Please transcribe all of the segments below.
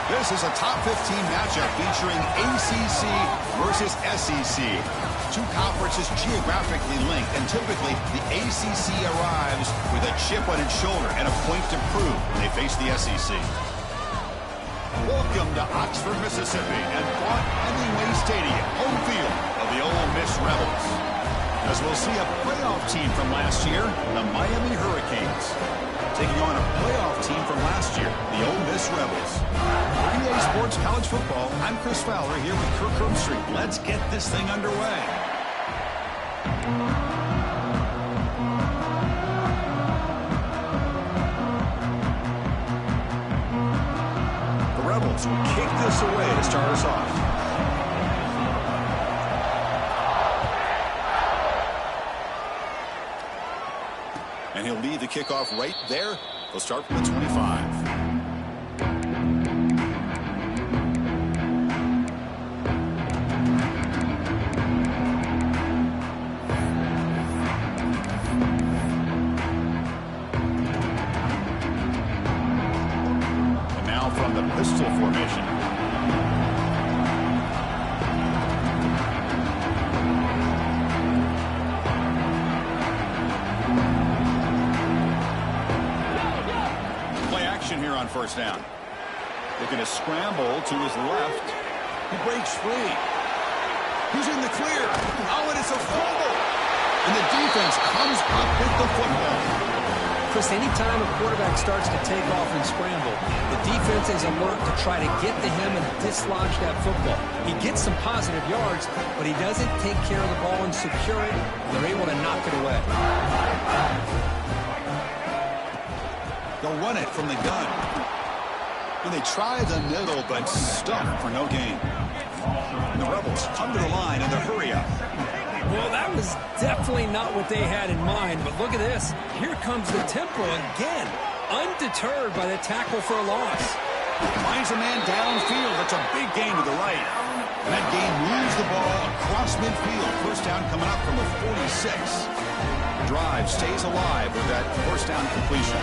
This is a top 15 matchup featuring ACC versus SEC. Two conferences geographically linked, and typically the ACC arrives with a chip on its shoulder and a point to prove when they face the SEC. Welcome to Oxford, Mississippi, and Blount Hemingway Stadium, home field of the Ole Miss Rebels. As we'll see a playoff team from last year, the Miami Hurricanes, taking on a playoff team from last year, the Ole Miss Rebels. For EA Sports College Football, I'm Chris Fowler here with Kirk Herbstreit. Let's get this thing underway. The Rebels will kick this away to start us off. And he'll lead the kickoff right there. They'll start from the 25. And now from the pistol formation. Here on first down. Looking to scramble to his left. He breaks free. He's in the clear. Oh, and it's a fumble. And the defense comes up with the football. Chris, anytime a quarterback starts to take off and scramble, the defense is alert to try to get to him and dislodge that football. He gets some positive yards, but he doesn't take care of the ball and secure it. They're able to knock it away. They'll run it from the gun. And they try the middle, but stuck for no gain. And the Rebels come to the line in the hurry up. Well, that was definitely not what they had in mind, but look at this. Here comes the tempo again, undeterred by the tackle for a loss. Finds a man downfield. That's a big gain to the right. And that gain moves the ball across midfield. First down coming up from the 46. Drive stays alive with that first down completion.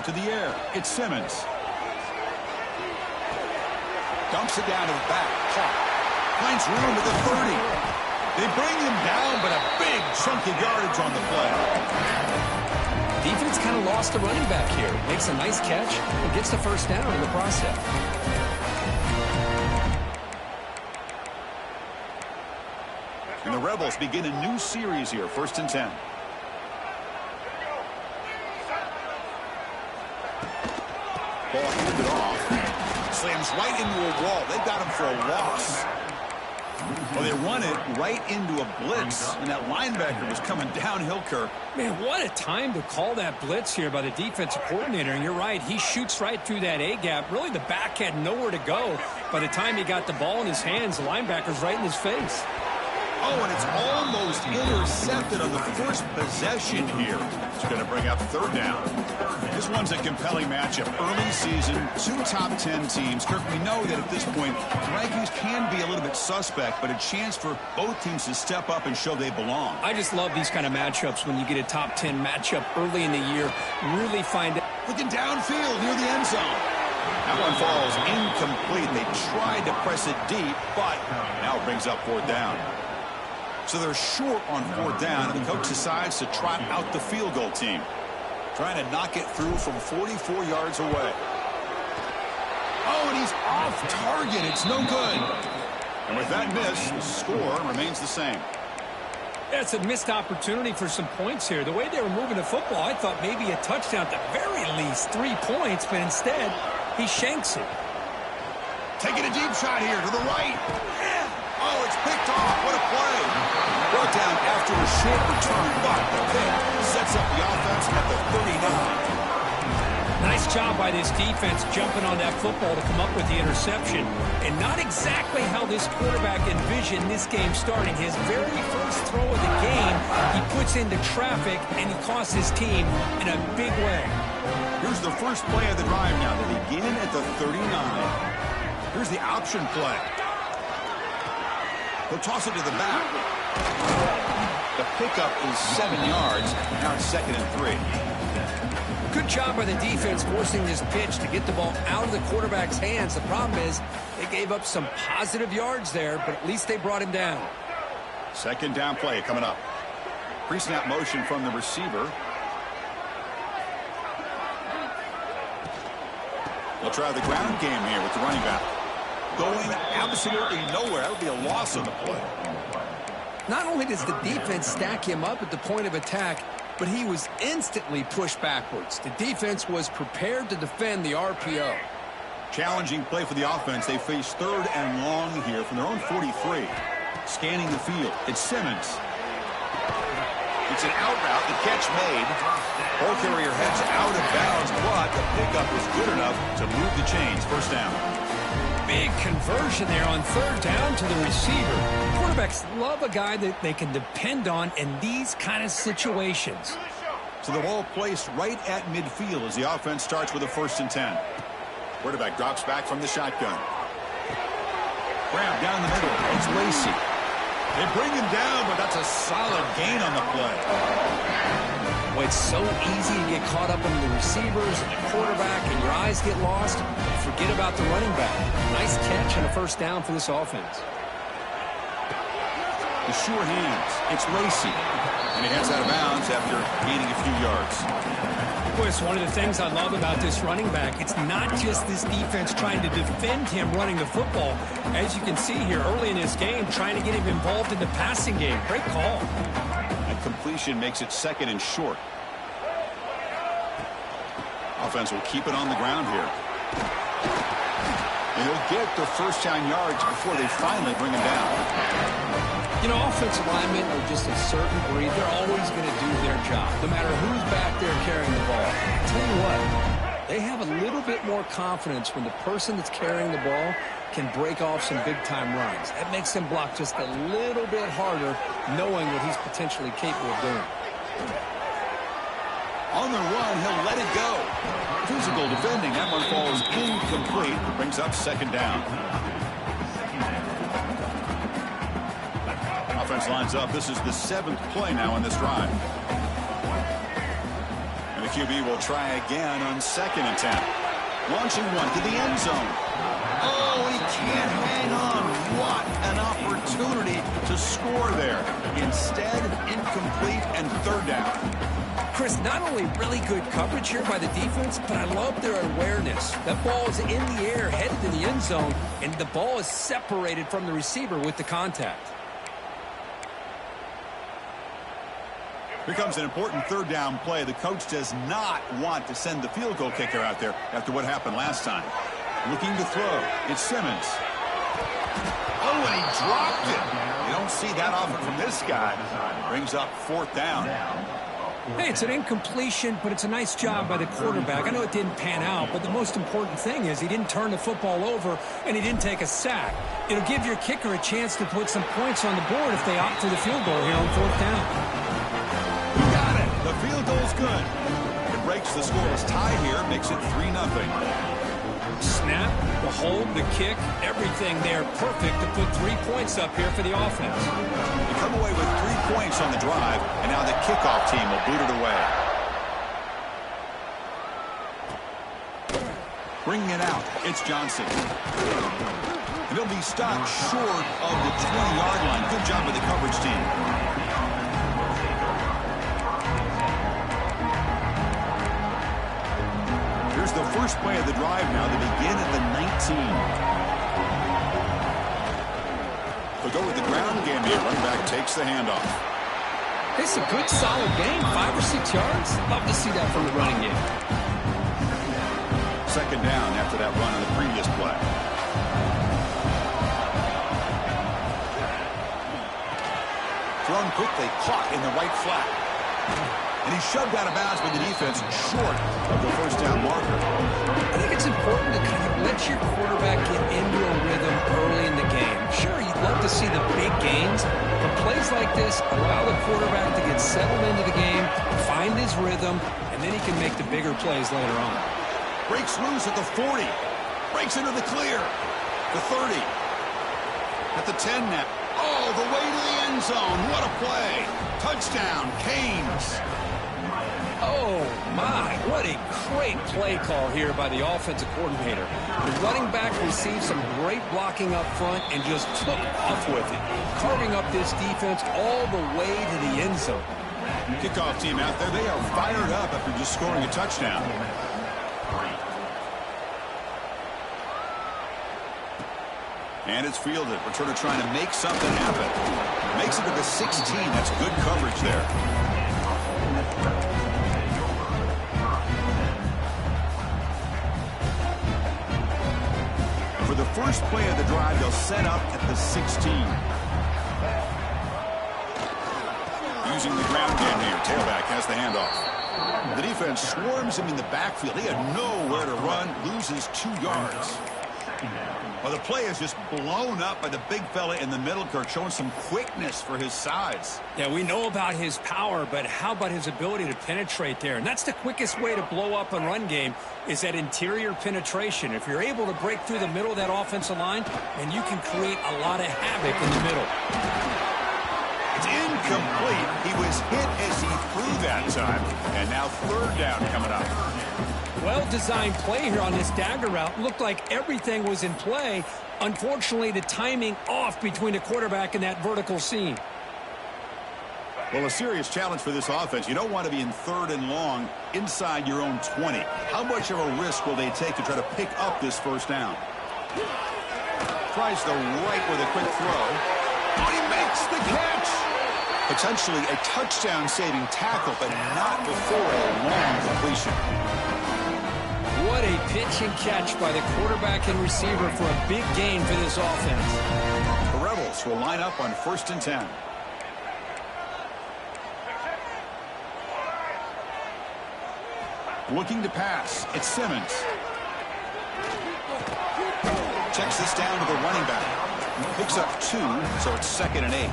To the air, it's Simmons. Dumps it down to the back. Caught. Finds room at the 30. They bring him down, but a big chunk of yardage on the play. Defense kind of lost the running back here. Makes a nice catch and gets the first down in the process. And the Rebels begin a new series here, 1st and 10. Ball handed off. Slams right into a wall. They got him for a loss. Well, they run it right into a blitz, and that linebacker was coming downhill, Kirk. Man, what a time to call that blitz here by the defensive coordinator. And you're right, he shoots right through that A-gap. Really, the back had nowhere to go. By the time he got the ball in his hands, the linebacker's right in his face. Oh, and it's almost intercepted on the first possession here. It's going to bring up 3rd down. This one's a compelling matchup. Early season, 2 top 10 teams. Kirk, we know that at this point, rankings can be a little bit suspect, but a chance for both teams to step up and show they belong. I just love these kind of matchups when you get a top 10 matchup early in the year. Really find it. Looking downfield near the end zone. That one falls incomplete. They tried to press it deep, but now it brings up 4th down. So they're short on 4th down, and the coach decides to trot out the field goal team. Trying to knock it through from 44 yards away. Oh, and he's off target. It's no good. And with that miss, the score remains the same. That's a missed opportunity for some points here. The way they were moving the football, I thought maybe a touchdown at the very least, 3 points, but instead, he shanks it. Taking a deep shot here to the right. Oh, it's picked off. What a play. Brought down after a short return, but the pick sets up the offense at the 39. Nice job by this defense jumping on that football to come up with the interception. And not exactly how this quarterback envisioned this game starting. His very first throw of the game, he puts into traffic, and he costs his team in a big way. Here's the first play of the drive now. They begin at the 39. Here's the option play. He'll toss it to the back. The pickup is 7 yards. Now it's 2nd and 3. Good job by the defense forcing this pitch to get the ball out of the quarterback's hands. The problem is they gave up some positive yards there, but at least they brought him down. Second down play coming up. Pre-snap motion from the receiver. They'll try the ground game here with the running back. Going absolutely nowhere. That would be a loss on the play. Not only does the defense stack him up at the point of attack, but he was instantly pushed backwards. The defense was prepared to defend the RPO. Challenging play for the offense. They face third and long here from their own 43. Scanning the field. It's Simmons. It's an out route. The catch made. Ball carrier heads out of bounds, but the pickup was good enough to move the chains. First down. Big conversion there on third down to the receiver. Quarterbacks love a guy that they can depend on in these kind of situations. So the ball placed right at midfield as the offense starts with a 1st and 10. Quarterback drops back from the shotgun. Grab down the middle. It's Lacey. They bring him down, but that's a solid gain on the play. Well, it's so easy to get caught up in the receivers and the quarterback, and your eyes get lost. Forget about the running back. Nice catch and a 1st down for this offense. The sure hands. It's Lacey. And he heads out of bounds after gaining a few yards. Boy, it's one of the things I love about this running back. It's not just this defense trying to defend him running the football. As you can see here early in this game, trying to get him involved in the passing game. Great call. And completion makes it 2nd and short. Offense will keep it on the ground here. And he'll get the 1st down yards before they finally bring him down. You know, offensive linemen are just a certain breed. They're always going to do their job, no matter who's back there carrying the ball. I'll tell you what, they have a little bit more confidence when the person that's carrying the ball can break off some big-time runs. That makes them block just a little bit harder, knowing what he's potentially capable of doing. On the run, he'll let it go. Physical defending. That one falls incomplete. Brings up 2nd down. Offense lines up. This is the 7th play now in this drive. And the QB will try again on 2nd and 10. Launching one to the end zone. Oh, he can't hang on. What an opportunity to score there. Instead, incomplete and 3rd down. Chris, not only really good coverage here by the defense, but I love their awareness. That ball is in the air, headed to the end zone, and the ball is separated from the receiver with the contact. Here comes an important 3rd down play. The coach does not want to send the field goal kicker out there after what happened last time. Looking to throw. It's Simmons. Oh, and he dropped it. You don't see that often from this guy. Brings up 4th down. Hey, it's an incompletion, but it's a nice job by the quarterback. I know it didn't pan out, but the most important thing is he didn't turn the football over and he didn't take a sack. It'll give your kicker a chance to put some points on the board if they opt for the field goal here on 4th down. You got it. The field goal's good. It breaks the scoreless tie here, makes it 3-0. Snap, the hold, the kick, everything there perfect to put 3 points up here for the offense. They come away with 3 points on the drive, and now the kickoff team will boot it away. Bringing it out, it's Johnson. And he'll be stopped short of the 20-yard line. Good job by the coverage team. Here's the first play of the drive now. They begin at the 19. They'll go with the ground game here. Running back takes the handoff. It's a good, solid game. 5 or 6 yards. Love to see that from the running game. 2nd down after that run on the previous play. Thrown quickly, caught in the right flat. And he's shoved out of bounds by the defense short of the 1st down marker. I think it's important to kind of let your quarterback get into a rhythm early in the game. Sure, you'd love to see the big gains, but plays like this allow the quarterback to get settled into the game, find his rhythm, and then he can make the bigger plays later on. Breaks loose at the 40. Breaks into the clear. The 30. At the 10 now. Oh, the way to the end zone. What a play. Touchdown, Canes. Oh, my. What a great play call here by the offensive coordinator. The running back received some great blocking up front and just took off with it, carving up this defense all the way to the end zone. Kickoff team out there, they are fired up after just scoring a touchdown. And it's fielded. Returner trying to make something happen. Makes it to the 16. That's good coverage there. For the first play of the drive, they'll set up at the 16. Using the ground game here. Tailback has the handoff. The defense swarms him in the backfield. He had nowhere to run. Loses 2 yards. Well, the play is just blown up by the big fella in the middle, Kirk, showing some quickness for his size. Yeah, we know about his power, but how about his ability to penetrate there? And that's the quickest way to blow up a run game is that interior penetration. If you're able to break through the middle of that offensive line, then you can create a lot of havoc in the middle. It's incomplete. He was hit as he threw that time. And now third down coming up. Well-designed play here on this dagger route. Looked like everything was in play. Unfortunately, the timing off between the quarterback and that vertical seam. Well, a serious challenge for this offense. You don't want to be in 3rd and long inside your own 20. How much of a risk will they take to try to pick up this first down? Tries the right with a quick throw. Oh, he makes the catch! Potentially a touchdown-saving tackle, but not before a long completion. What a pitch and catch by the quarterback and receiver for a big gain for this offense. The Rebels will line up on 1st and 10. Looking to pass. It's Simmons. Checks this down to the running back. Picks up 2, so it's 2nd and 8.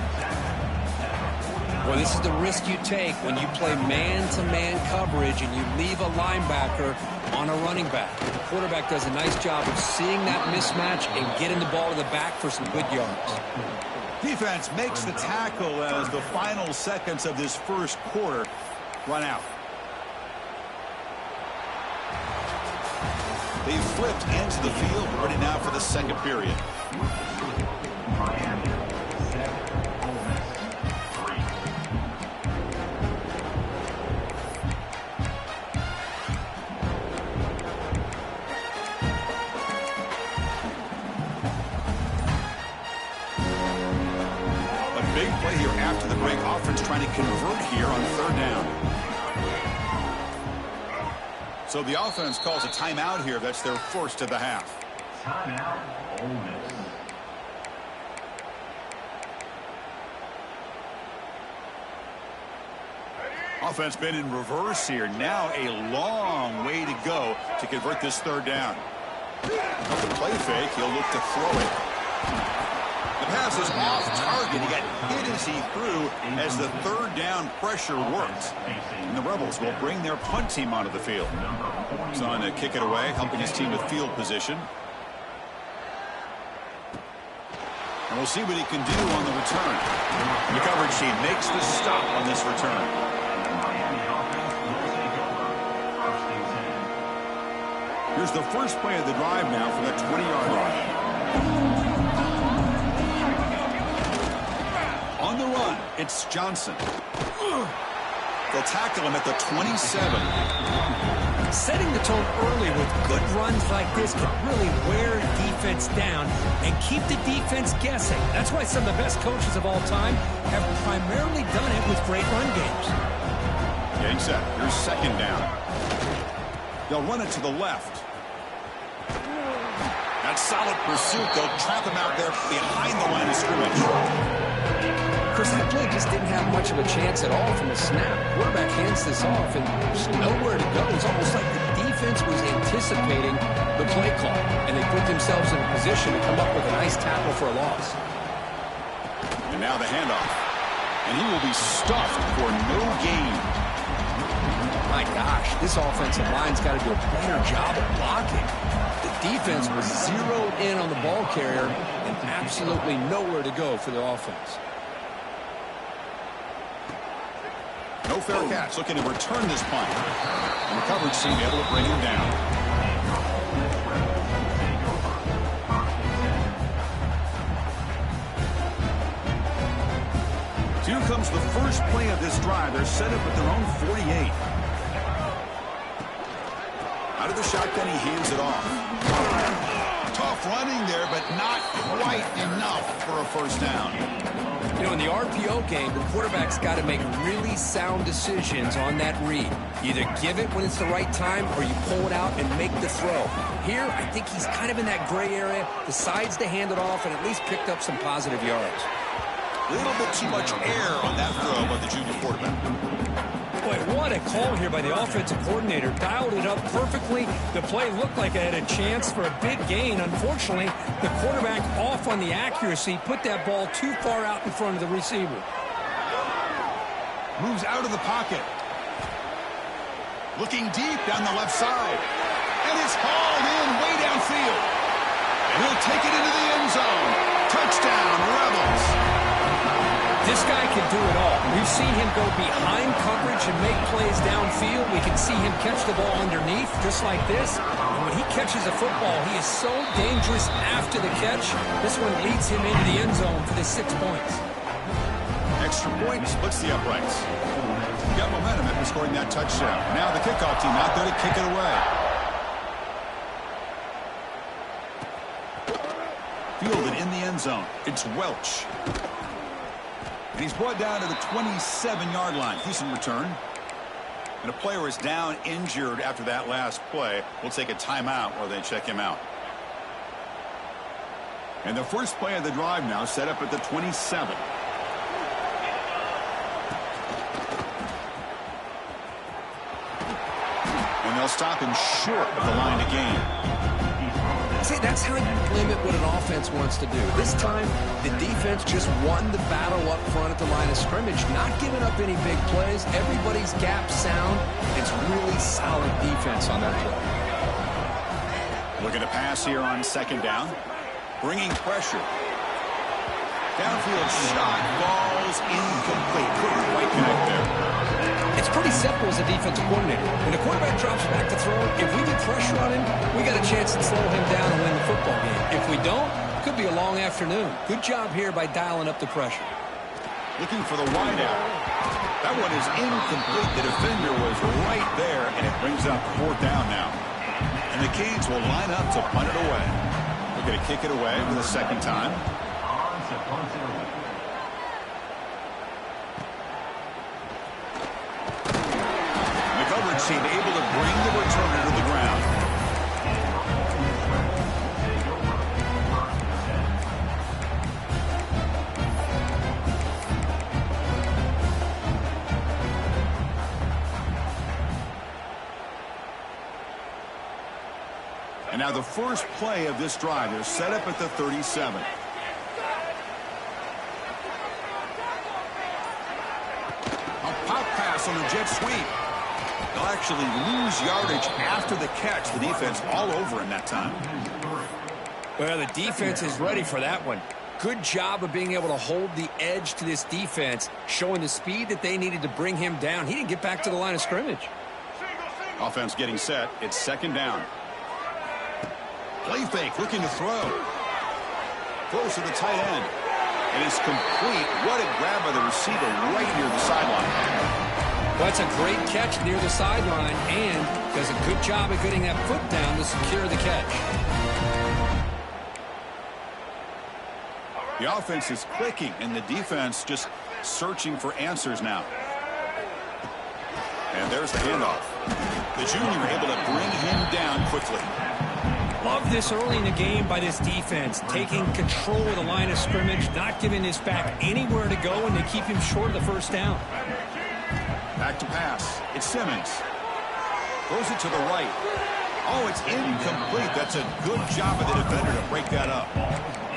Well, this is the risk you take when you play man-to-man coverage and you leave a linebacker on a running back. The quarterback does a nice job of seeing that mismatch and getting the ball to the back for some good yards. Defense makes the tackle as the final seconds of this first quarter run out. They've flipped into the field, ready now for the second period. Big play here after the break. Offense trying to convert here on 3rd down. So the offense calls a timeout here. That's their first of the half. Timeout, Ole Miss. Offense been in reverse here. Now a long way to go to convert this 3rd down. With the play fake, he'll look to throw it. The pass is off target. He got hit as he threw as the 3rd down pressure worked. And the Rebels will bring their punt team onto the field. He's on to kick it away, helping his team with field position. And we'll see what he can do on the return. The coverage team makes the stop on this return. Here's the first play of the drive now for that 20-yard line. On the run, it's Johnson. They'll tackle him at the 27. Setting the tone early with good runs like this can really wear defense down and keep the defense guessing. That's why some of the best coaches of all time have primarily done it with great run games. Getting set. Here's 2nd down. They'll run it to the left. That's solid pursuit. They'll trap him out there behind the line of scrimmage. Chris, that play just didn't have much of a chance at all from the snap. Quarterback hands this off, and there's nowhere to go. It's almost like the defense was anticipating the play call, and they put themselves in a position to come up with a nice tackle for a loss. And now the handoff. And he will be stuffed for no gain. My gosh, this offensive line's got to do a better job of blocking. The defense was zeroed in on the ball carrier and absolutely nowhere to go for the offense. No No fair catch. Looking to return this punt. And the coverage team able to bring him down. Here comes the first play of this drive. They're set up at their own 48. Out of the shotgun, he hands it off. Tough running there, but not quite enough for a first down. You know, in the RPO game, the quarterback's got to make really sound decisions on that read. Either give it when it's the right time or you pull it out and make the throw. Here, I think he's kind of in that gray area, decides to hand it off and at least picked up some positive yards. A little bit too much air on that throw by the junior quarterback. Boy, what a call here by the offensive coordinator. Dialed it up perfectly. The play looked like it had a chance for a big gain. Unfortunately, the quarterback off on the accuracy, put that ball too far out in front of the receiver. Moves out of the pocket. Looking deep down the left side. And it's hauled in way downfield. And he'll take it into the end zone. Touchdown, Rebels. This guy can do it all. We've seen him go behind coverage and make plays downfield. We can see him catch the ball underneath, just like this. And when he catches a football, he is so dangerous after the catch. This one leads him into the end zone for the 6 points. Extra point splits the uprights. Got momentum after scoring that touchdown. Now the kickoff team out there to kick it away. Fielded in the end zone. It's Welch. And he's brought down to the 27-yard line. Decent return. And a player is down injured after that last play. We'll take a timeout while they check him out. And the first play of the drive now set up at the 27. And they'll stop him short of the line to gain. See, that's how you limit what an offense wants to do. This time, the defense just won the battle up front at the line of scrimmage, not giving up any big plays. Everybody's gap sound. It's really solid defense on that play. Looking to pass here on second down. Bringing pressure. Downfield shot. Ball's incomplete. Couldn't quite connect there. It's pretty simple as a defensive coordinator. When the quarterback drops back to throw, if we get pressure on him, we got a chance to slow him down and win the football game. If we don't, it could be a long afternoon. Good job here by dialing up the pressure. Looking for the wideout. That one is incomplete. The defender was right there, and it brings up fourth down now. And the Canes will line up to punt it away. They're going to kick it away for the second time. Team able to bring the returner to the ground. And now the first play of this drive is set up at the 37. A pop pass on the jet sweep. They'll actually lose yardage after the catch. The defense all over in that time. Well, the defense is ready for that one. Good job of being able to hold the edge to this defense, showing the speed that they needed to bring him down. He didn't get back to the line of scrimmage. Offense getting set. It's second down. Play fake, looking to throw. Throws to the tight end. And it's complete. What a grab by the receiver right near the sideline. Well, that's a great catch near the sideline and does a good job of getting that foot down to secure the catch. The offense is clicking and the defense just searching for answers now. And there's the handoff. The junior able to bring him down quickly. Love this early in the game by this defense, taking control of the line of scrimmage, not giving this back anywhere to go, and they keep him short of the first down. Back to pass. It's Simmons. Throws it to the right. Oh, it's incomplete. That's a good job of the defender to break that up.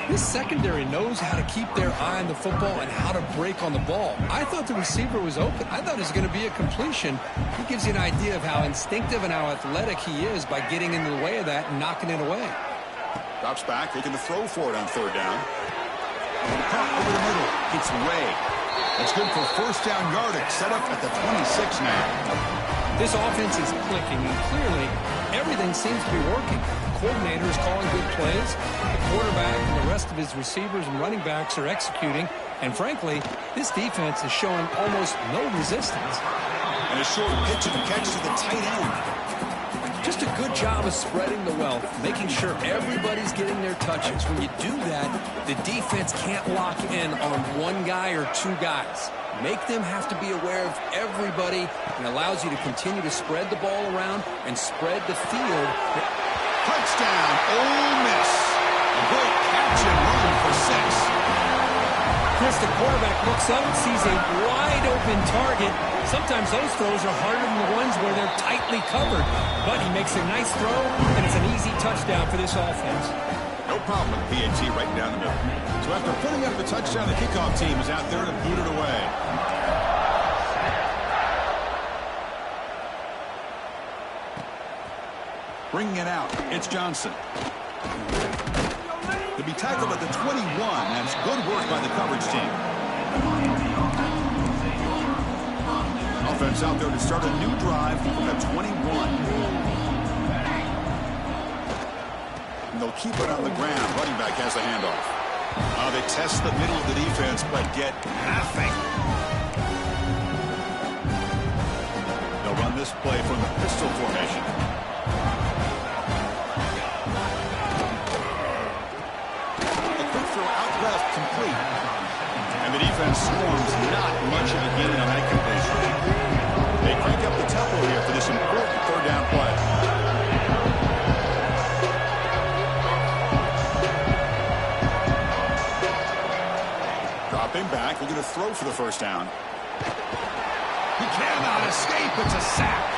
This secondary knows how to keep their eye on the football and how to break on the ball. I thought the receiver was open. I thought it was going to be a completion. It gives you an idea of how instinctive and how athletic he is by getting into the way of that and knocking it away. Drops back, looking to throw for it on third down. Caught over the middle. It's Ray. That's good for first down yardage. Set up at the 26 now. This offense is clicking, and clearly everything seems to be working. The coordinator is calling good plays. The quarterback and the rest of his receivers and running backs are executing. And frankly, this defense is showing almost no resistance. And a short pitch and catch to the tight end. Just a good job of spreading the wealth, making sure everybody's getting their touches. When you do that, the defense can't lock in on one guy or two guys. Make them have to be aware of everybody, and allows you to continue to spread the ball around and spread the field. Touchdown, Ole Miss. A great catch and run for 6. Chris, the quarterback looks up and sees a wide-open target. Sometimes those throws are harder than the ones where they're tightly covered. But he makes a nice throw, and it's an easy touchdown for this offense. No problem with PAT right down the middle. So after putting up the touchdown, the kickoff team is out there to boot it away. Bringing it out, it's Johnson. To be tackled at the 21. That's good work by the coverage team. Offense out there to start a new drive from the 21. And they'll keep it on the ground. Running back has the handoff. They test the middle of the defense, but get nothing. They'll run this play from the pistol formation. Complete. And the defense swarms, not much of a gain on that completion. They crank up the tempo here for this important third down play. Dropping back, looking to throw for the first down. He cannot escape, it's a sack.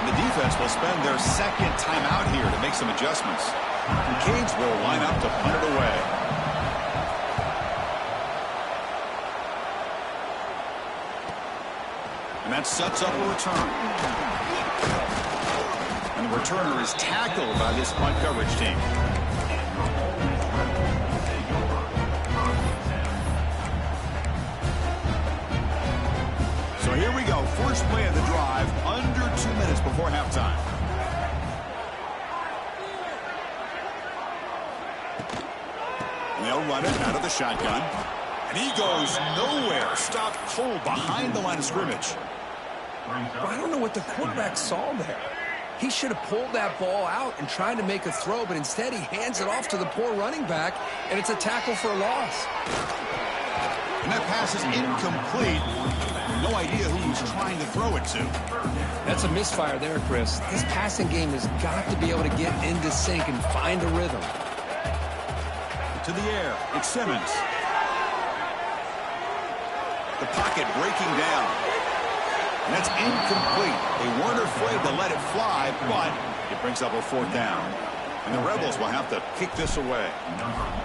And the defense will spend their second timeout here to make some adjustments. And Canes will line up to punt it away. And that sets up a return. And the returner is tackled by this punt coverage team. So here we go. First play of the drive, under 2 minutes before halftime. And they'll run it out of the shotgun. And he goes nowhere. Stopped cold behind the line of scrimmage. I don't know what the quarterback saw there. He should have pulled that ball out and tried to make a throw, but instead he hands it off to the poor running back, and it's a tackle for a loss. And that pass is incomplete. No idea who he was trying to throw it to. That's a misfire there, Chris. This passing game has got to be able to get into sync and find a rhythm. To the air, it's Simmons. The pocket breaking down. And that's incomplete. They weren't afraid to let it fly, but it brings up a fourth down. And the Rebels will have to kick this away.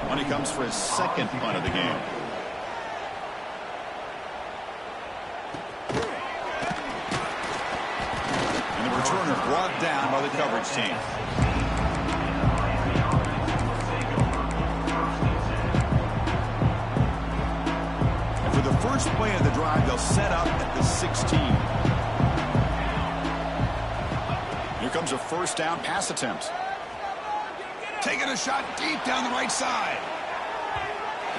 When he comes for his second punt of the game. And the returner brought down by the coverage team. First play of the drive, they'll set up at the 16. Here comes a first down pass attempt. Taking a shot deep down the right side.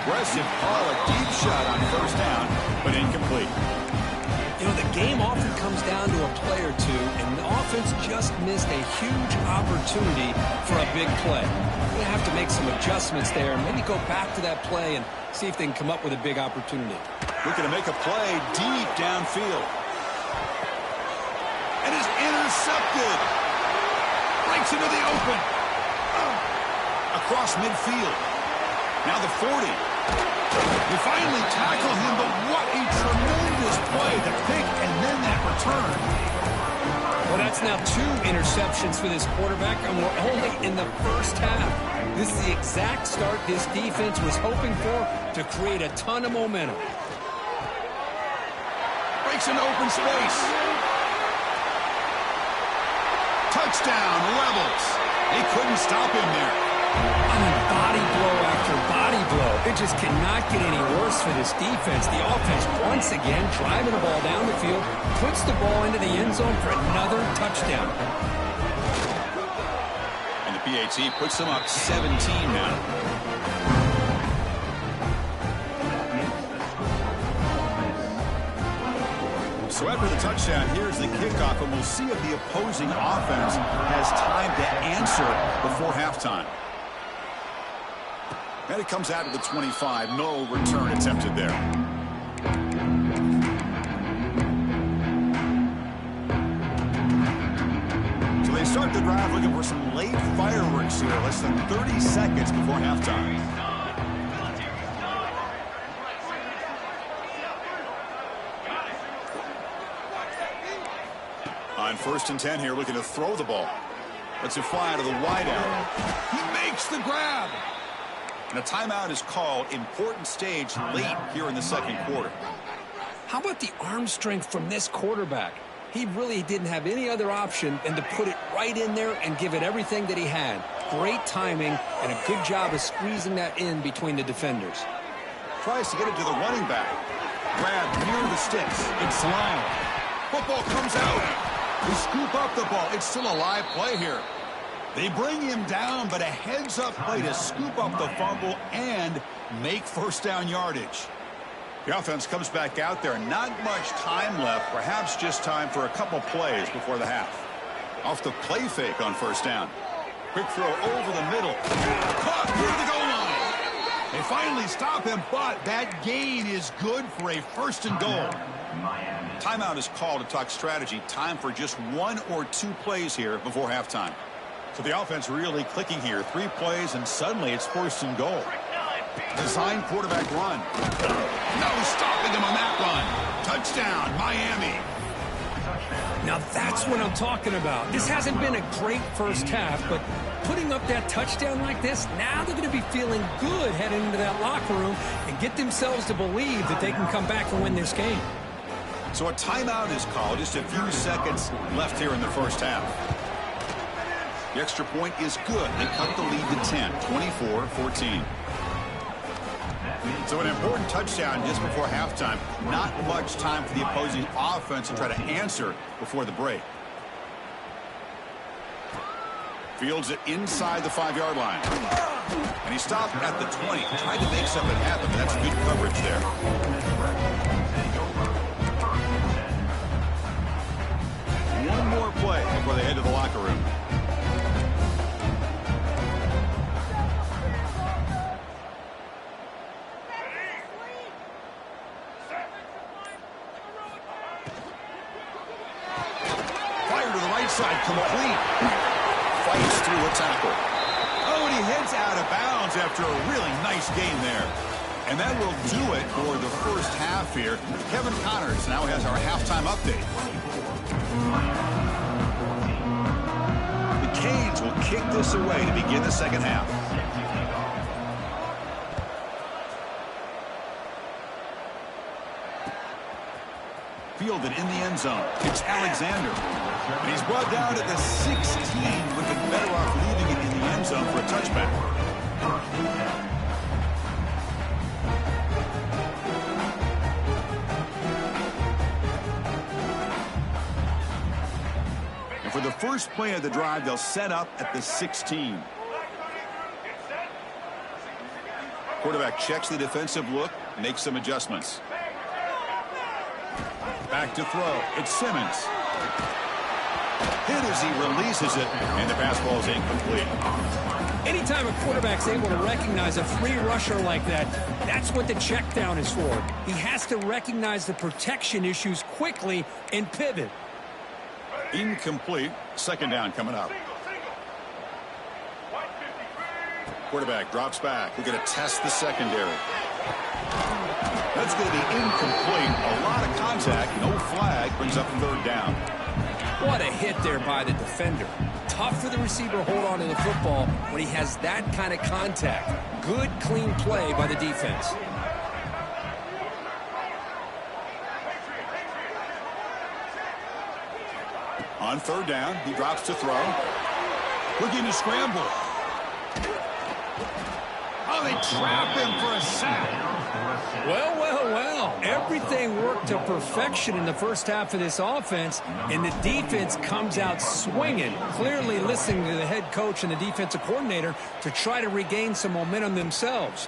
Aggressive call, a deep shot on first down, but incomplete. You know, the game often comes down to a play or two, and the offense just missed a huge opportunity for a big play. They're going to have to make some adjustments there, and maybe go back to that play and see if they can come up with a big opportunity. Looking to make a play deep downfield. And is intercepted. Breaks into the open. Across midfield. Now the 40. They finally tackle him, but what a tremendous play. The pick and then that return. Well, that's now 2 interceptions for this quarterback, and we're only in the first half. This is the exact start this defense was hoping for to create a ton of momentum. Breaks into open space. Touchdown, Rebels. They couldn't stop him there. I mean, body blow after body blow. It just cannot get any worse for this defense. The offense, once again, driving the ball down the field, puts the ball into the end zone for another touchdown. And the PAT puts them up 17 now. So after the touchdown, here's the kickoff, and we'll see if the opposing offense has time to answer before halftime. And it comes out of the 25. No return attempted there. So they start the drive looking for some late fireworks here, less than 30 seconds before halftime. On 1st and 10 here, looking to throw the ball. Lets it fly to the wideout. He makes the grab. And a timeout is called. Important stage late here in the second quarter. How about the arm strength from this quarterback? He really didn't have any other option than to put it right in there and give it everything that he had. Great timing and a good job of squeezing that in between the defenders. Tries to get it to the running back. Grab near the sticks. It's line. Football comes out. They scoop up the ball. It's still a live play here. They bring him down, but a heads-up play to scoop up the fumble and make first down yardage. The offense comes back out there. Not much time left. Perhaps just time for a couple plays before the half. Off the play fake on first down. Quick throw over the middle. Caught near the goal line. They finally stop him, but that gain is good for a 1st and goal. Timeout is called to talk strategy. Time for just 1 or 2 plays here before halftime. So the offense really clicking here. 3 plays, and suddenly it's 1st and goal. Design quarterback run. No stopping him on that run. Touchdown, Miami. Now that's what I'm talking about. This hasn't been a great first half, but putting up that touchdown like this, now they're going to be feeling good heading into that locker room and get themselves to believe that they can come back and win this game. So a timeout is called. Just a few seconds left here in the first half. The extra point is good. They cut the lead to 10, 24-14. So an important touchdown just before halftime. Not much time for the opposing offense to try to answer before the break. Fields it inside the 5-yard line. And he stopped at the 20. Tried to make something happen, but that's good coverage there. One more play before they head to the locker room. Fire to the right side, complete. Fights through a tackle. Oh, and he heads out of bounds after a really nice gain there. And that will do it for the first half here. Kevin Connors now has our halftime update. The Canes will kick this away to begin the second half. Fielded in the end zone. It's Alexander. And he's brought down at the 16, looking better off leaving it in the end zone for a touchback. For the first play of the drive, they'll set up at the 16. Quarterback checks the defensive look, makes some adjustments. Back to throw. It's Simmons. Hit as he releases it, and the pass ball is incomplete. Anytime a quarterback's able to recognize a free rusher like that, that's what the check down is for. He has to recognize the protection issues quickly and pivot. Incomplete. Second down coming up. Quarterback drops back. We're going to test the secondary. That's going to be incomplete. A lot of contact. No flag. Brings up 3rd down. What a hit there by the defender. Tough for the receiver to hold on to the football when he has that kind of contact. Good, clean play by the defense. On 3rd down, he drops to throw. Looking to scramble. Oh, they trap him for a sack. Well, well, well. Everything worked to perfection in the first half of this offense, and the defense comes out swinging, clearly listening to the head coach and the defensive coordinator to try to regain some momentum themselves.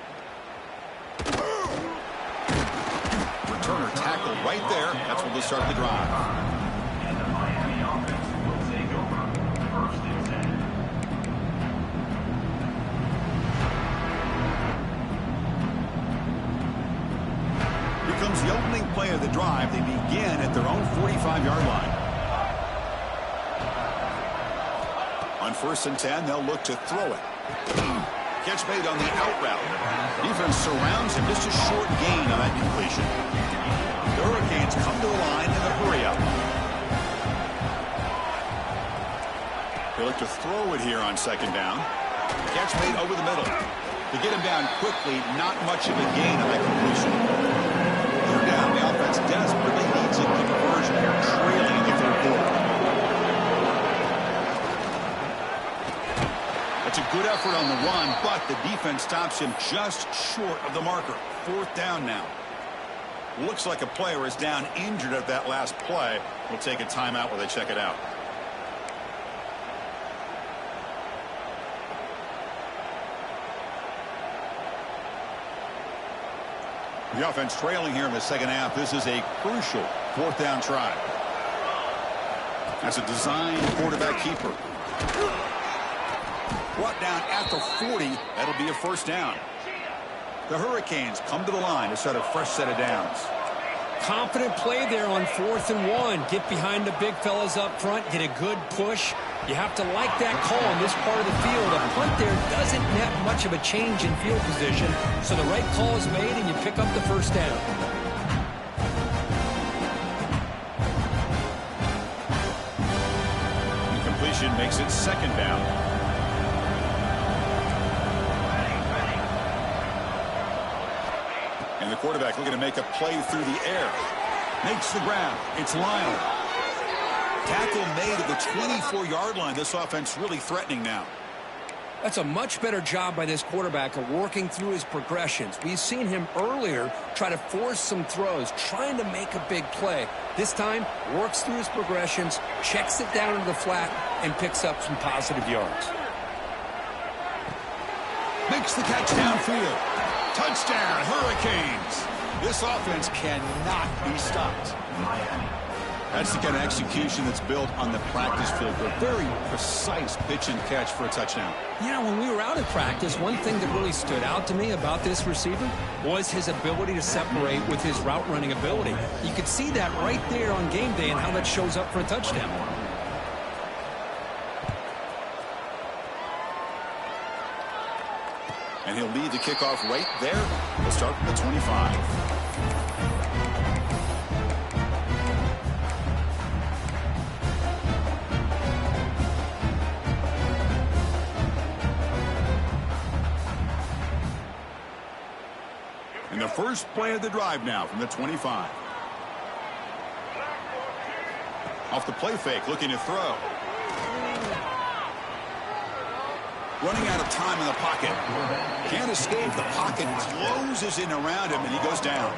Returner tackled right there. That's when they start the drive. And the Miami offense will take over 1st and 10. Becomes the opening play of the drive. They begin at their own 45-yard line. On 1st and 10, they'll look to throw it. Catch made on the out route. Defense surrounds him. Just a short gain on that completion. The Hurricanes come to the line in a hurry-up. They look to throw it here on 2nd down. Catch made over the middle. To get him down quickly, not much of a gain on that completion. Third down, the offense desperately needs a conversion. They're trailing in the 3rd quarter. That's a good effort on the run, but the defense stops him just short of the marker. 4th down now. Looks like a player is down injured at that last play. We'll take a timeout while they check it out. The offense trailing here in the 2nd half. This is a crucial 4th down try. That's a design quarterback keeper. Brought down at the 40. That'll be a 1st down. The Hurricanes come to the line to start a fresh set of downs. Confident play there on 4th and 1. Get behind the big fellas up front. Get a good push. You have to like that call in this part of the field. A punt there doesn't net much of a change in field position, so the right call is made and you pick up the 1st down. Incompletion makes it 2nd down. And the quarterback looking to make a play through the air. Makes the grab. It's Lyle. Tackle made at the 24-yard line. This offense really threatening now. That's a much better job by this quarterback of working through his progressions. We've seen him earlier try to force some throws, trying to make a big play. This time, works through his progressions, checks it down into the flat, and picks up some positive yards. Makes the catch downfield. Touchdown, Hurricanes. This offense cannot be stopped. That's the kind of execution that's built on the practice field. A very precise pitch and catch for a touchdown. Yeah, when we were out at practice, one thing that really stood out to me about this receiver was his ability to separate with his route running ability. You could see that right there on game day and how that shows up for a touchdown. And he'll lead the kickoff right there. We'll start from the 25. And the first play of the drive now from the 25. Off the play fake, looking to throw. Running out of time in the pocket. Can't escape. The pocket closes in around him, and he goes down.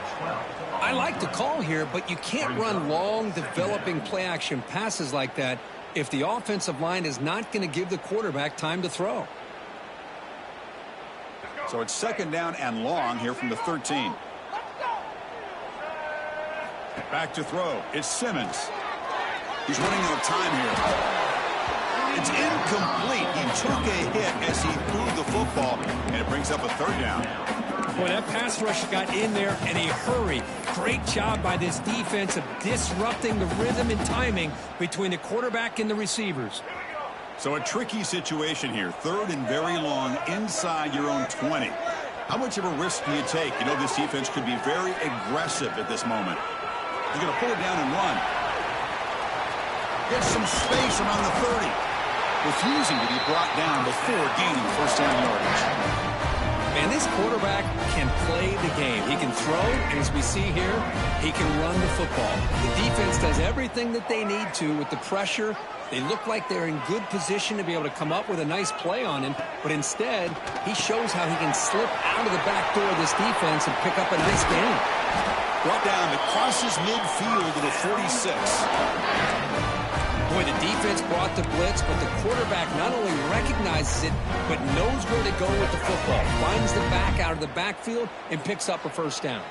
I like the call here, but you can't run long, developing play-action passes like that if the offensive line is not going to give the quarterback time to throw. So it's 2nd down and long here from the 13. Back to throw. It's Simmons. He's running out of time here. It's incomplete. He took a hit as he threw the football, and it brings up a 3rd down. Boy, that pass rush got in there in a hurry. Great job by this defense of disrupting the rhythm and timing between the quarterback and the receivers. So a tricky situation here. 3rd and very long inside your own 20. How much of a risk do you take? You know this defense could be very aggressive at this moment. He's going to pull it down and run. Gets some space around the 30. Refusing to be brought down before gaining 1st down yardage. And this quarterback can play the game. He can throw, and as we see here, he can run the football. The defense does everything that they need to with the pressure They look like they're in good position to be able to come up with a nice play on him, but instead, he shows how he can slip out of the back door of this defense and pick up a nice gain. Brought down, it crosses midfield to the 46. Boy, the defense brought the blitz, but the quarterback not only recognizes it, but knows where to go with the football. Finds the back out of the backfield and picks up a first down.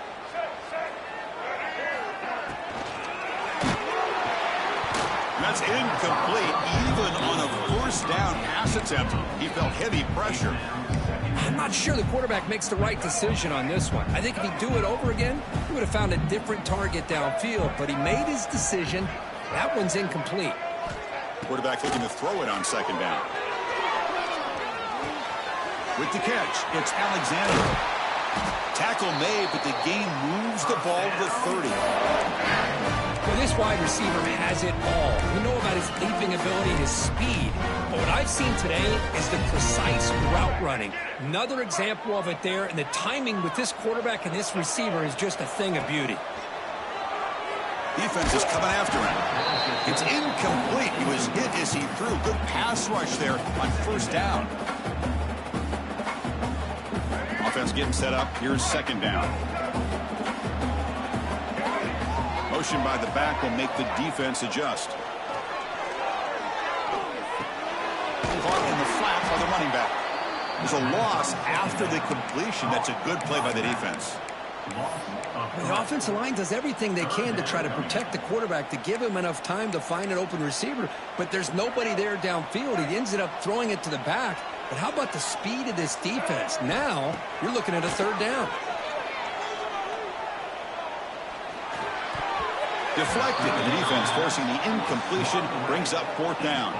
That's incomplete. Even on a first down pass attempt, he felt heavy pressure. I'm not sure the quarterback makes the right decision on this one. I think if he'd do it over again, he would have found a different target downfield, but he made his decision. That one's incomplete. Quarterback looking to throw it on second down. With the catch, it's Alexander. Tackle made, but the gain moves the ball to the 30. Well, this wide receiver has it all. We know about his leaping ability and his speed. But what I've seen today is the precise route running. Another example of it there, and the timing with this quarterback and this receiver is just a thing of beauty. Defense is coming after him. It's incomplete. He was hit as he threw. Good pass rush there on first down. Offense getting set up. Here's second down. Motion by the back will make the defense adjust. Caught in the flat by the running back. There's a loss after the completion. That's a good play by the defense. The offensive line does everything they can to try to protect the quarterback, to give him enough time to find an open receiver, but there's nobody there downfield. He ends up throwing it to the back. But how about the speed of this defense? Now you're looking at a third down. Deflected, and the defense forcing the incompletion brings up fourth down.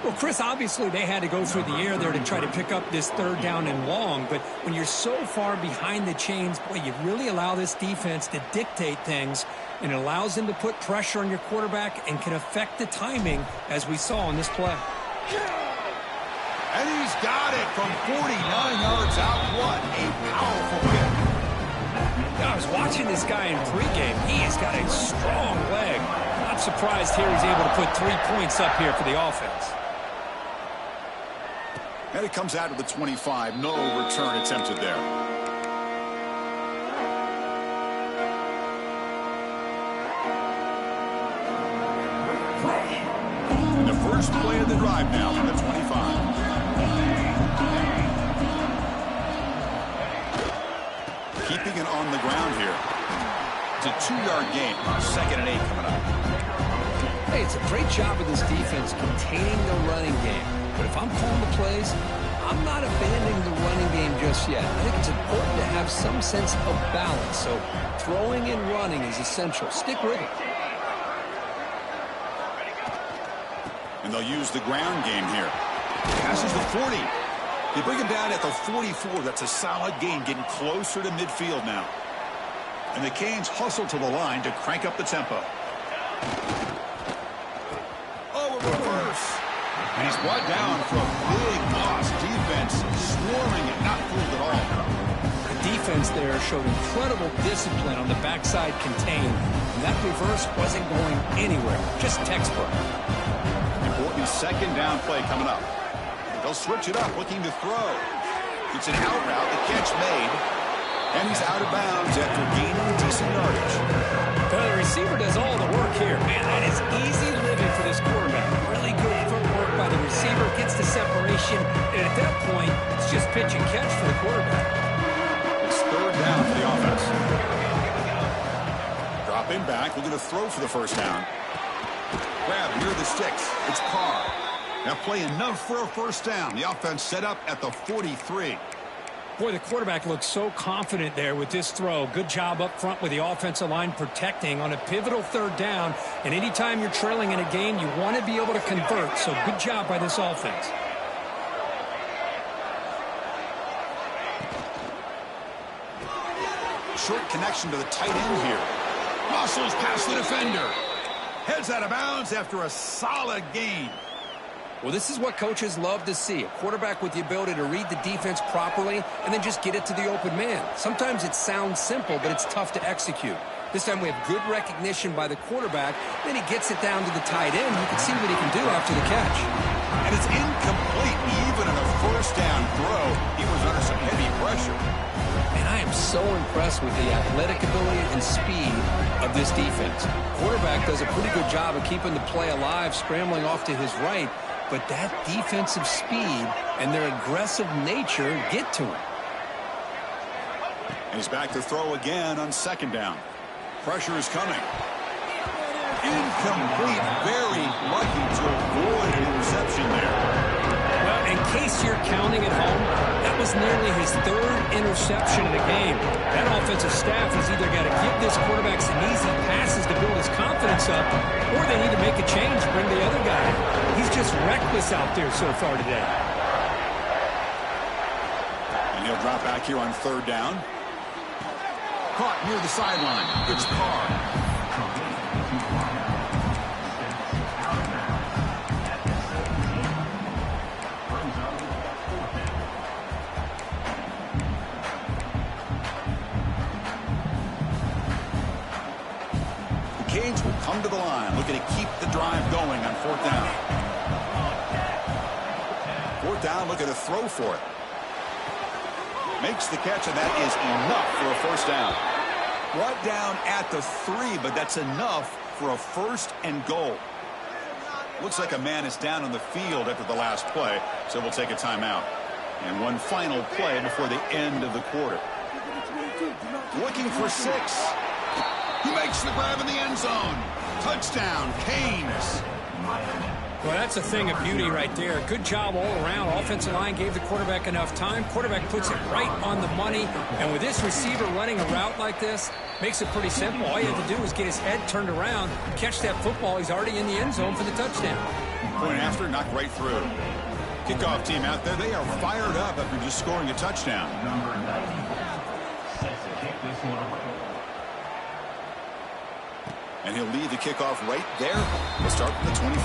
Well, Chris, obviously they had to go through the air there to try to pick up this third down and long, but when you're so far behind the chains, boy, you really allow this defense to dictate things, and it allows them to put pressure on your quarterback and can affect the timing, as we saw in this play. And he's got it from 49 yards out. What a powerful kick. I was watching this guy in pregame. He has got a strong leg. Not surprised here he's able to put 3 points up here for the offense. And it comes out of the 25. No return attempted there. And the first play of the drive now from the 25. Keeping it on the ground here. It's a 2-yard gain. 2nd and 8 coming up. Hey, it's a great job of this defense containing the running game. But if I'm calling the plays, I'm not abandoning the running game just yet. I think it's important to have some sense of balance. So throwing and running is essential. Stick with it. And they'll use the ground game here. Passes the 40. They bring him down at the 44. That's a solid gain, getting closer to midfield now. And the Canes hustle to the line to crank up the tempo. Oh, a reverse. And he's brought down for a big loss. Defense swarming it, not fooled at all. The defense there showed incredible discipline on the backside contained. And that reverse wasn't going anywhere. Just textbook. Important second down play coming up. They'll switch it up, looking to throw. It's an out route, the catch made, and he's out of bounds after gaining decent yardage. The receiver does all the work here. Man, that is easy living for this quarterback. Really good footwork by the receiver, gets the separation, and at that point, it's just pitch and catch for the quarterback. It's third down for the offense. Drop in back, looking to throw for the first down. Grab near the sticks. It's Carr. Now play enough for a first down. The offense set up at the 43. Boy, the quarterback looks so confident there with this throw. Good job up front with the offensive line protecting on a pivotal third down. And anytime you're trailing in a game, you want to be able to convert. So good job by this offense. Short connection to the tight end here. Muscles past the defender. Heads out of bounds after a solid gain. Well, this is what coaches love to see. A quarterback with the ability to read the defense properly and then just get it to the open man. Sometimes it sounds simple, but it's tough to execute. This time we have good recognition by the quarterback. Then he gets it down to the tight end. You can see what he can do after the catch. And it's incomplete. Even on a first down throw, he was under some heavy pressure. And I am so impressed with the athletic ability and speed of this defense. Quarterback does a pretty good job of keeping the play alive, scrambling off to his right. But that defensive speed and their aggressive nature get to him. And he's back to throw again on second down. Pressure is coming. Incomplete. Very lucky to avoid an interception there. Well, in case you're counting at home, that was nearly his third interception in the game. That offensive staff has either got to give this quarterback some easy passes to build his confidence up, or they need to make a change, bring the other guy in. He's just reckless out there so far today. And he'll drop back here on third down. Caught near the sideline. It's Carr. Canes will come to the line, looking to keep the drive going on fourth down. Fourth down, looking to throw for it. Makes the catch, and that is enough for a first down. Brought down at the 3, but that's enough for a first and goal. Looks like a man is down on the field after the last play, so we'll take a timeout. And one final play before the end of the quarter. Looking for 6. He makes the grab in the end zone. Touchdown, Canes. Well, that's a thing of beauty right there. Good job all around. Offensive line gave the quarterback enough time. Quarterback puts it right on the money. And with this receiver running a route like this, makes it pretty simple. All you have to do is get his head turned around, catch that football. He's already in the end zone for the touchdown. Point after, knocked right through. Kickoff team out there, they are fired up after just scoring a touchdown. Number 90 sets to kick this one away. And he'll lead the kickoff right there. We'll start from the 25.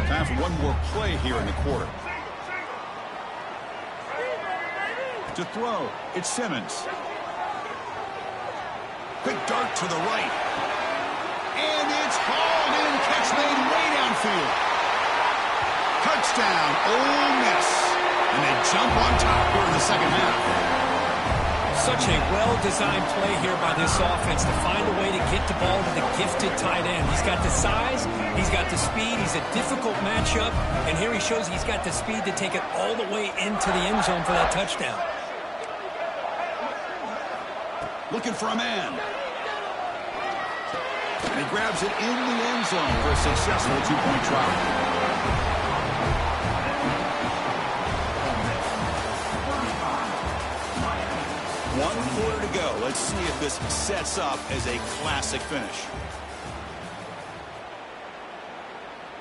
Time for one more play here in the quarter. To throw, it's Simmons. Quick dart to the right. And it's hauled in. Catch made way downfield. Touchdown, Ole Miss. And they jump on top here in the second half. Such a well-designed play here by this offense to find a way to get the ball to the gifted tight end. He's got the size, he's got the speed, he's a difficult matchup, and here he shows he's got the speed to take it all the way into the end zone for that touchdown. Looking for a man. And he grabs it in the end zone for a successful two-point try. One quarter to go. Let's see if this sets up as a classic finish.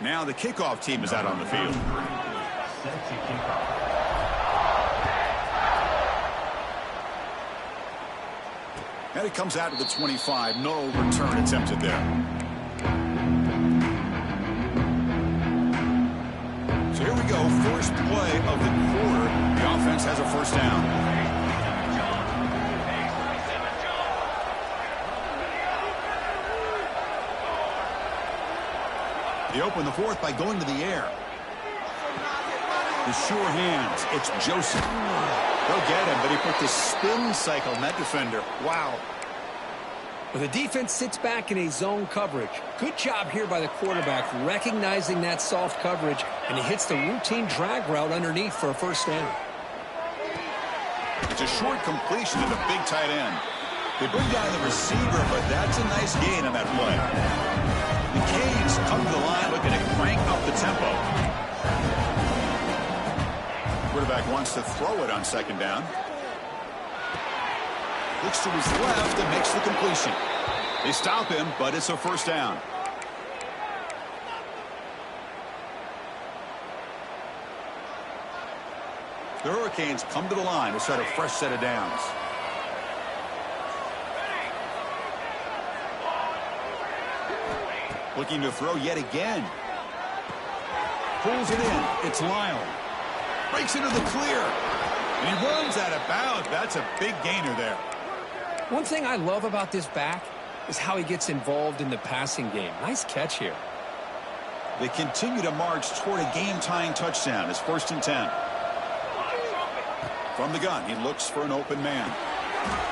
Now the kickoff team is out on the field. Set to kick off. And it comes out to the 25. No return attempted there. So here we go. First play of the quarter. The offense has a first down. They open the fourth by going to the air. The sure hands. It's Joseph. Go get him, but he put the spin cycle on that defender. Wow. Well, the defense sits back in a zone coverage. Good job here by the quarterback recognizing that soft coverage, and he hits the routine drag route underneath for a first down. It's a short completion to the big tight end. They bring down the receiver, but that's a nice gain on that play. The Canes come to the line looking to crank up the tempo. Quarterback wants to throw it on second down. Looks to his left and makes the completion. They stop him, but it's a first down. The Hurricanes come to the line to set a fresh set of downs. Looking to throw yet again. Pulls it in. It's Lyle. Breaks into the clear. And he runs out of bounds. That's a big gainer there. One thing I love about this back is how he gets involved in the passing game. Nice catch here. They continue to march toward a game-tying touchdown. It's 1st and 10. From the gun, he looks for an open man.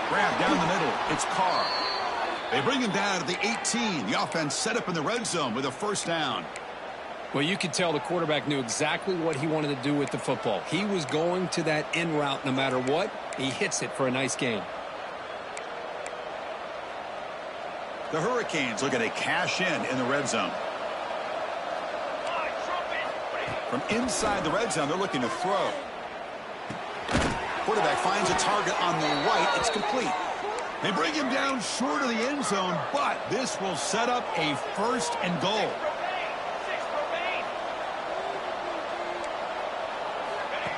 Grab down the middle. It's Carr. They bring him down to the 18. The offense set up in the red zone with a 1st down. Well, you could tell the quarterback knew exactly what he wanted to do with the football. He was going to that in route no matter what. He hits it for a nice gain. The Hurricanes looking to cash in the red zone. From inside the red zone, they're looking to throw. Quarterback finds a target on the right. It's complete. They bring him down short of the end zone, but this will set up a 1st and goal.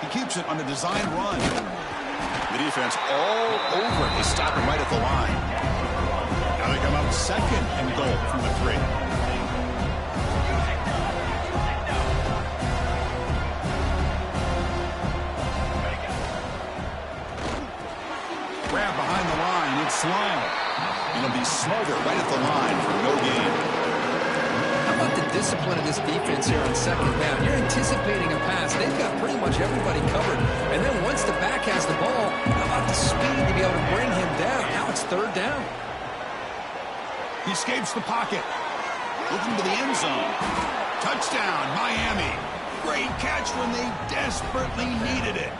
He keeps it on the design run. The defense all over it. They stop him right at the line. Now they come up 2nd and goal from the 3. Grab behind the line. It's Lyle. It'll be Smother right at the line for no gain. How about the discipline of this defense here on 2nd down? You're anticipating a pass. They've got pretty much everybody covered. And then once the back has the ball, how about the speed to be able to bring him down? Now it's 3rd down. He escapes the pocket. Looking to the end zone. Touchdown, Miami. Great catch when they desperately needed it.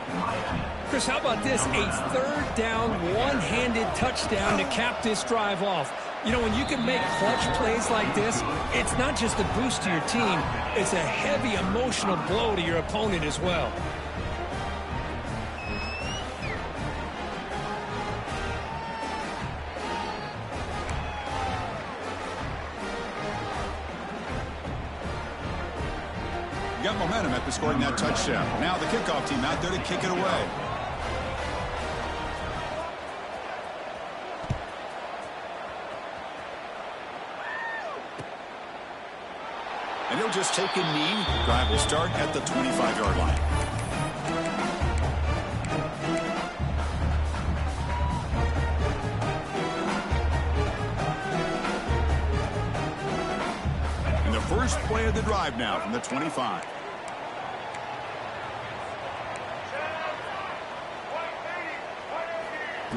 Chris, how about this? A 3rd down, one-handed touchdown to cap this drive off. You know, when you can make clutch plays like this, it's not just a boost to your team. It's a heavy emotional blow to your opponent as well. Got momentum after scoring that touchdown. Now the kickoff team out there to kick it away. And he'll just take a knee. Drive will start at the 25-yard line. And the first play of the drive now from the 25.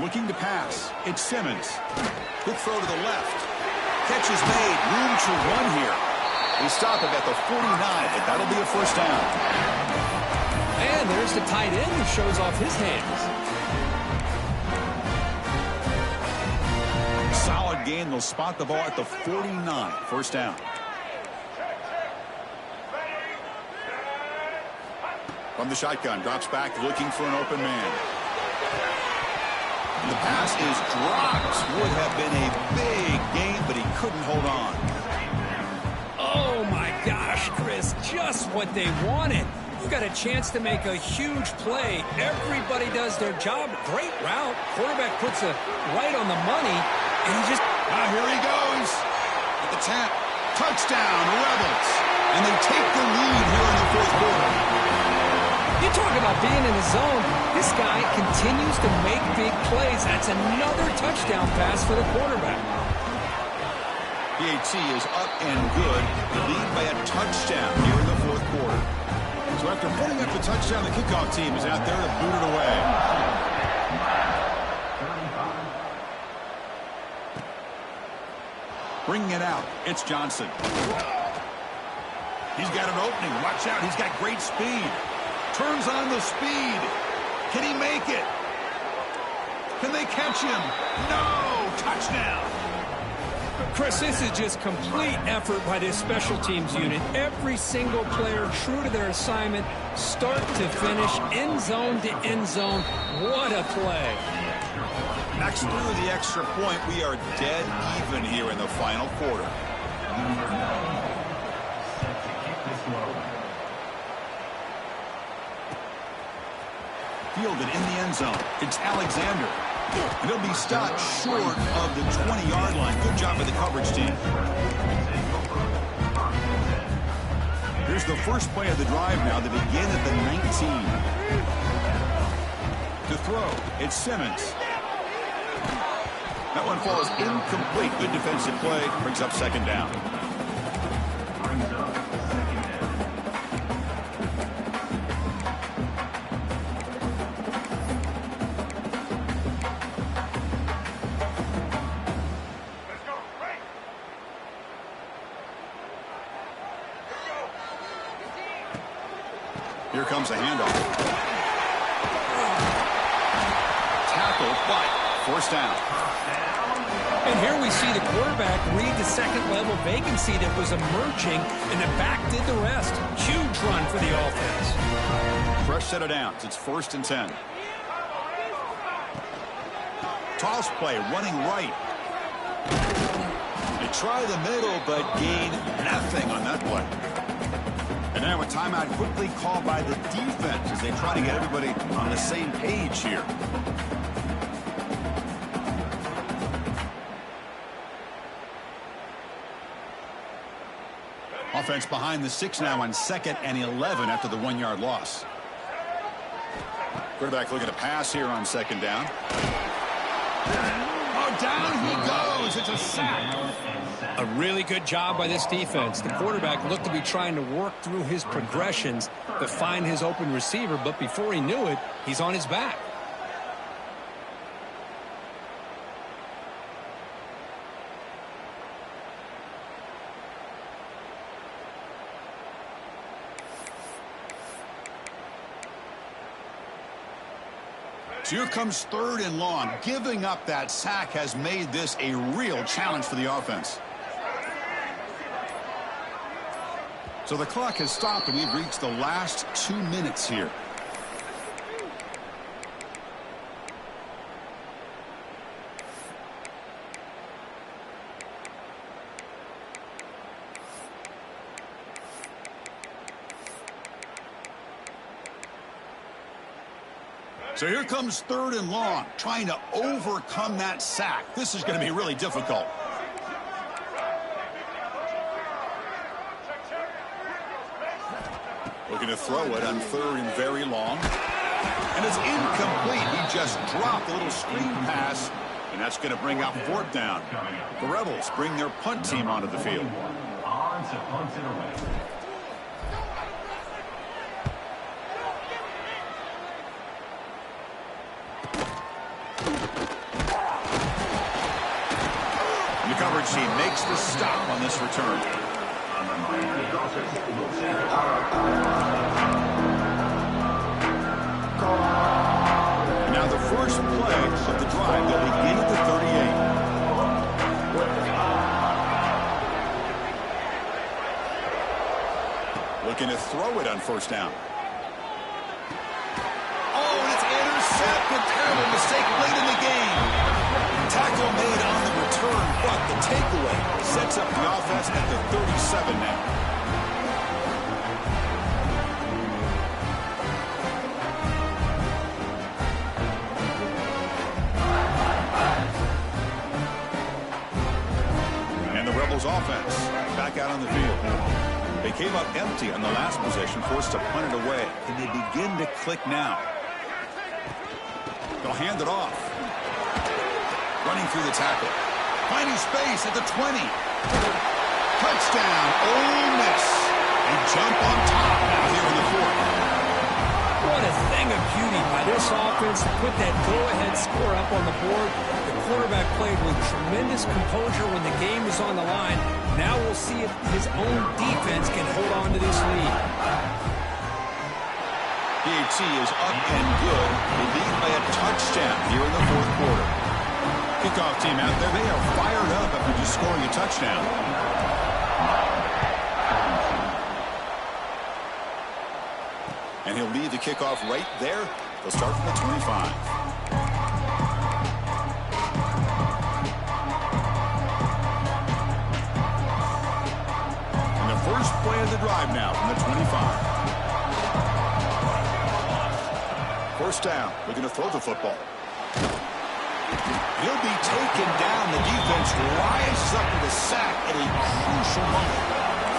Looking to pass. It's Simmons. Quick throw to the left. Catch is made. Room to run here. They stop him at the 49, and that'll be a 1st down. And there's the tight end who shows off his hands. Solid gain. They'll spot the ball at the 49. 1st down. From the shotgun, drops back, looking for an open man. And the pass is dropped. Would have been a big gain, but he couldn't hold on. Oh, my gosh, Chris, just what they wanted. You got a chance to make a huge play. Everybody does their job. Great route. Quarterback puts it right on the money, and he just... Now here he goes. At the 10. Touchdown, Rebels. And they take the lead here in the 4th quarter. You talk about being in the zone. This guy continues to make big plays. That's another touchdown pass for the quarterback. PAT is up and good. The lead by a touchdown here in the 4th quarter. So after putting up the touchdown, the kickoff team is out there to boot it away. Bringing it out, it's Johnson. He's got an opening. Watch out, he's got great speed. Turns on the speed. Can he make it? Can they catch him? No! Touchdown! Chris, this is just complete effort by this special teams unit. Every single player true to their assignment, start to finish, end zone to end zone. What a play. Next through the extra point, we are dead even here in the final quarter. fielded in the end zone. It's Alexander. And he'll be stopped short of the 20-yard line. Good job by the coverage team. Here's the first play of the drive now. They begin at the 19. To throw, it's Simmons. That one falls incomplete. Good defensive play. Brings up second down. Here comes a handoff. Tackle, but forced down. And here we see the quarterback read the second-level vacancy that was emerging, and the back did the rest. Huge run for the offense. Fresh set of downs. It's 1st and 10. Toss play, running right. They try the middle, but gain nothing on that play. And now a timeout quickly called by the defense as they try to get everybody on the same page here. Offense behind the 6 now on 2nd and 11 after the 1-yard loss. Quarterback looking to pass here on 2nd down. Oh, down he goes. It's a sack. A really good job by this defense. The quarterback looked to be trying to work through his progressions to find his open receiver, but before he knew it, he's on his back. So here comes 3rd and long. Giving up that sack has made this a real challenge for the offense. So the clock has stopped and we've reached the last 2 minutes here. So here comes 3rd and long, trying to overcome that sack. This is going to be really difficult. Looking to throw it on 3rd and very long. And it's incomplete. He just dropped a little screen pass, and that's going to bring out 4th down. The Rebels bring their punt team onto the field. On to punt it away. The coverage team makes the stop on this return. Now the first play of the drive, they'll begin at the 38. Looking to throw it on 1st down. Oh, and it's intercepted. Terrible mistake late in the game. Tackle made on the return, but the takeaway sets up the offense at the 37 now. And the Rebels offense back out on the field. They came up empty on the last possession, forced to punt it away. And they begin to click now. They'll hand it off. Running through the tackle. Finding space at the 20. Touchdown, Ole Miss. They jump on top now here in the 4th. What a thing of beauty by this offense to put that go-ahead score up on the board. The quarterback played with tremendous composure when the game was on the line. Now we'll see if his own defense can hold on to this lead. PHC is up and good. They lead by a touchdown here in the 4th quarter. Kickoff team out there. They are fired up after just scoring a touchdown. And he'll lead the kickoff right there. They'll start from the 25. And the first play of the drive now from the 25. First down. Looking to throw the football. He'll be taken down. The defense rises up with a sack at a crucial moment.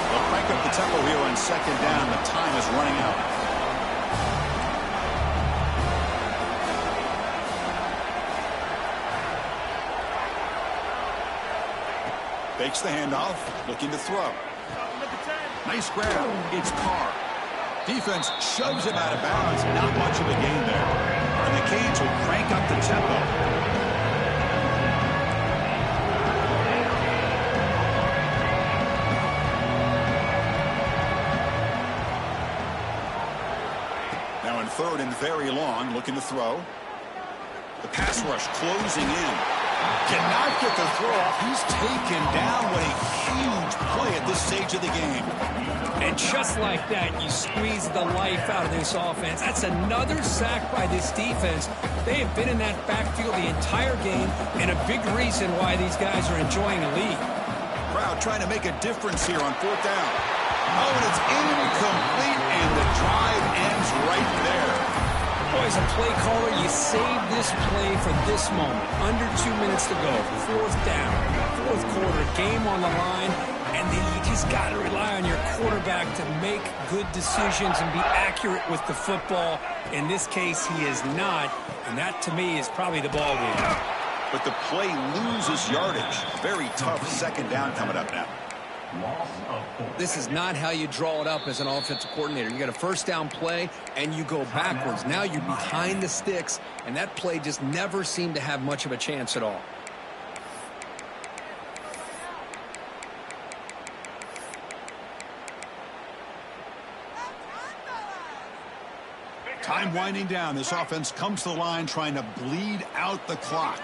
They'll crank up the tempo here on second down. The time is running out. Fakes the handoff, looking to throw. Nice grab. It's Carr. Defense shoves him out of bounds. Not much of a gain there. And the Canes will crank up the tempo. Now in third and very long, looking to throw. The pass rush closing in. Cannot get the throw off. He's taken down. What a huge play at this stage of the game. And just like that, you squeeze the life out of this offense. That's another sack by this defense. They have been in that backfield the entire game, and a big reason why these guys are enjoying a lead. Crowd trying to make a difference here on fourth down. Oh, and it's incomplete, and the drive ends right there. Boy, as a play caller, you save this play for this moment. Under 2 minutes to go. Fourth down. Fourth quarter. Game on the line. And then you just got to rely on your quarterback to make good decisions and be accurate with the football. In this case, he is not. And that, to me, is probably the ball game. But the play loses yardage. Very tough second down coming up now. This is not how you draw it up as an offensive coordinator. You got a first down play, and you go backwards. Now you're behind the sticks, and that play just never seemed to have much of a chance at all. Time winding down. This offense comes to the line trying to bleed out the clock.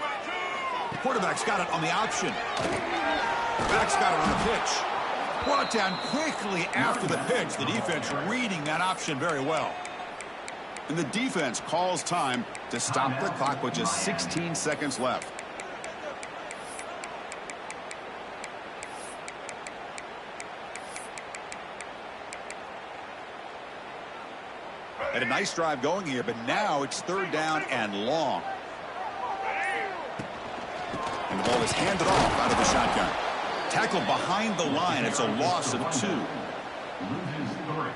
The quarterback's got it on the option. The back's got it on the pitch. Brought down quickly after the pitch. The defense reading that option very well. And the defense calls time to stop the clock with just 16 seconds left. Had a nice drive going here, but now it's third down and long. And the ball is handed off out of the shotgun. Tackled behind the line. It's a loss of 2. Loses 3.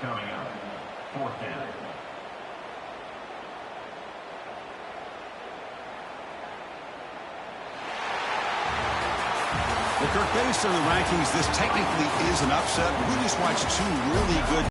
Coming up, fourth down. Well, Kirk, based on the rankings, this technically is an upset. We just watched 2 really good